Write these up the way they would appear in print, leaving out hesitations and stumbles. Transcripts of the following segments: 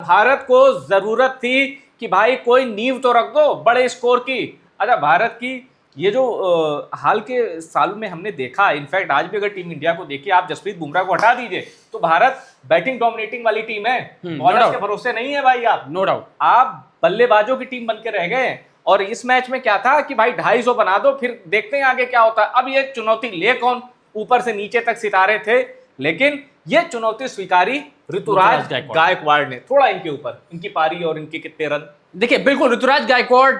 भारत को जरूरत थी कि भाई कोई नींव तो रख दो बड़े स्कोर की। अच्छा, भारत की ये जो हाल के सालों में हमने देखा, इनफैक्ट आज भी अगर टीम इंडिया को देखिए, आप जसप्रीत बुमराह को हटा दीजिए तो भारत बैटिंग डोमिनेटिंग वाली टीम है, बॉलर्स के भरोसे नहीं है भाई। आप नो डाउट, आप बल्लेबाजों की टीम बन के रह गए। और इस मैच में क्या था कि भाई 250 बना दो, फिर देखते हैं आगे क्या होता है। अब ये चुनौती ले कौन, ऊपर से नीचे तक सितारे थे, लेकिन ये चुनौती स्वीकारी ऋतुराज गायकवाड़ ने। थोड़ा इनके ऊपर, इनकी पारी और इनके कितने रन। देखिए बिल्कुल ऋतुराज गायकवाड़,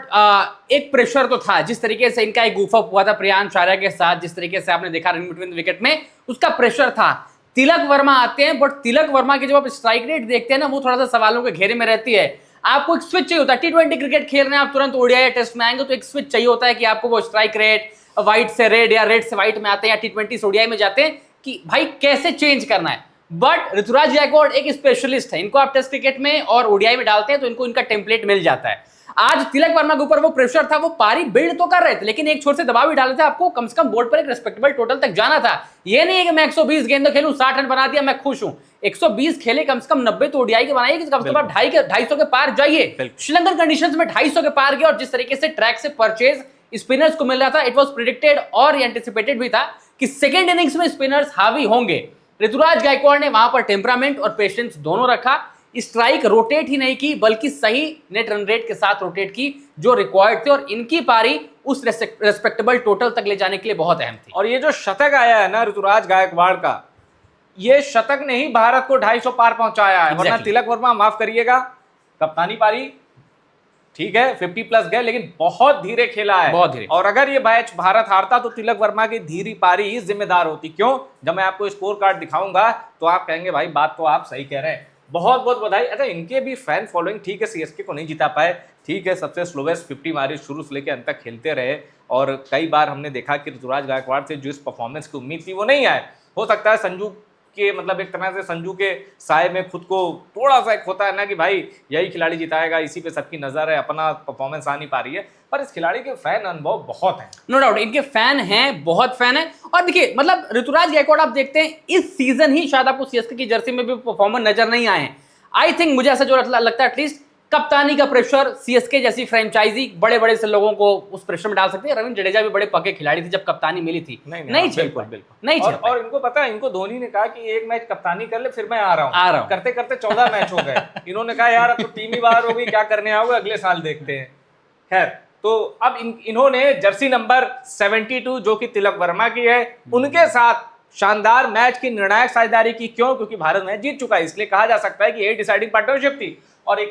एक प्रेशर तो था, जिस तरीके से इनका एक गूफअप हुआ था प्रियांश आर्या के साथ, जिस तरीके से आपने देखा रन बिटवीन विकेट में, उसका प्रेशर था। तिलक वर्मा आते हैं, बट तिलक वर्मा की जब आप स्ट्राइक रेट देखते हैं ना, वो थोड़ा सा सवालों के घेरे में रहती है। आपको एक स्विच चाहिए होता है, T20 क्रिकेट खेल रहे हैं आप, तुरंत ओडीआई या टेस्ट में आएंगे तो एक स्विच चाहिए होता है कि आपको वो स्ट्राइक रेट व्हाइट से रेड या रेड से व्हाइट में आते हैं, या T20 से ओडीआई में जाते हैं, कि भाई कैसे चेंज करना है। बट ऋतुराज गायकवाड़ एक स्पेशलिस्ट है, इनको आप टेस्ट क्रिकेट में और ओडीआई में डालते हैं तो इनको इनका टेम्पलेट मिल जाता है। आज तिलक वर्मा के ऊपर वो प्रेशर था, वो पारी बिल्ड तो कर रहे थे, लेकिन एक छोर से दबाव भी डाल रहे थे, आपको कम से कम बोर्ड पर एक रेस्पेक्टेबल टोटल तक जाना था। ये नहीं है कि मैं 120 गेंद खेलूं, 60 रन बना दिया मैं खुश हूं। 120 खेले, कम से कम 90 तो ओडीआई के बनाइए, कम से कम 250 के पार जाइए। श्रीलंकन कंडीशंस में 250 के पार गया, और जिस तरीके से ट्रैक से परचेज स्पिनर्स को मिल रहा था, इट वाज प्रेडिक्टेड और एंटिसिपेटेड भी था कि सेकेंड इनिंग्स में स्पिनर्स हावी होंगे। ऋतुराज गायकवाड़ ने वहां पर टेम्परामेंट और पेशेंस दोनों रखा। स्ट्राइक रोटेट ही नहीं की, बल्कि सही नेट रन रेट के साथ रोटेट की जो रिक्वायर्ड थे, और इनकी पारी उस रेस्पेक्टेबल टोटल तक ले जाने के लिए बहुत अहम थी। और ये जो शतक आया है ना ऋतुराज गायकवाड़ का, ये शतक ने ही भारत को 250 पार पहुंचाया है। वरना तिलक वर्मा, माफ करिएगा, कप्तानी पारी ठीक है 50 प्लस गए, लेकिन बहुत धीरे खेला है, बहुत धीरे। और अगर ये मैच भारत हारता तो तिलक वर्मा की धीरी पारी ही जिम्मेदार होती। क्यों? जब मैं आपको स्कोर कार्ड दिखाऊंगा तो आप कहेंगे भाई बात तो आप सही कह रहे हैं। बहुत बहुत बधाई। अच्छा, इनके भी फैन फॉलोइंग ठीक है, सीएसके को नहीं जिता पाए, ठीक है, सबसे स्लोवेस्ट 50 मारी, शुरू से लेकर अंत तक खेलते रहे, और कई बार हमने देखा कि ऋतुराज गायकवाड़ से जो इस परफॉर्मेंस की उम्मीद थी वो नहीं आए। हो सकता है संजू के, मतलब एक तरह से संजू के साए में खुद को थोड़ा सा एक होता है ना कि भाई यही खिलाड़ी जिताएगा, इसी पे सबकी नजर है, अपना परफॉर्मेंस आ नहीं पा रही है। पर इस खिलाड़ी के फैन अनुभव बहुत है, नो डाउट, इनके फैन हैं, बहुत फैन है। और देखिए मतलब ऋतुराज गायकवाड़ आप देखते हैं इस सीजन ही शायद आपको सीएसके की जर्सी में भी परफॉर्मर नजर नहीं आए। आई थिंक, मुझे ऐसा जो लगता है, एटलीस्ट कप्तानी का प्रेशर सीएसके जैसी फ्रेंचाइजी बड़े बड़े से लोगों को उस प्रेशर में डाल सकती है। रविंद्र जडेजा भी बड़े पक्के खिलाड़ी थे, जब कप्तानी मिली थी नहीं झेल पाए। और इनको पता है, इनको धोनी ने कहा कि एक मैच कप्तानी कर ले फिर मैं आ रहा हूं। करते करते 14 मैच हो गए। इन्होंने कहा यार अब तो टीम ही बाहर हो गई, क्या करने आओगे, अगले साल देखते हैं। खैर, तो अब इन्होंने जर्सी नंबर 72 जो कि तिलक वर्मा की है, उनके साथ शानदार मैच की निर्णायक साझेदारी की। क्यों? क्योंकि भारत मैच जीत चुका है, इसलिए कहा जा सकता है कि ये डिसाइडिंग पार्टनरशिप थी। और एक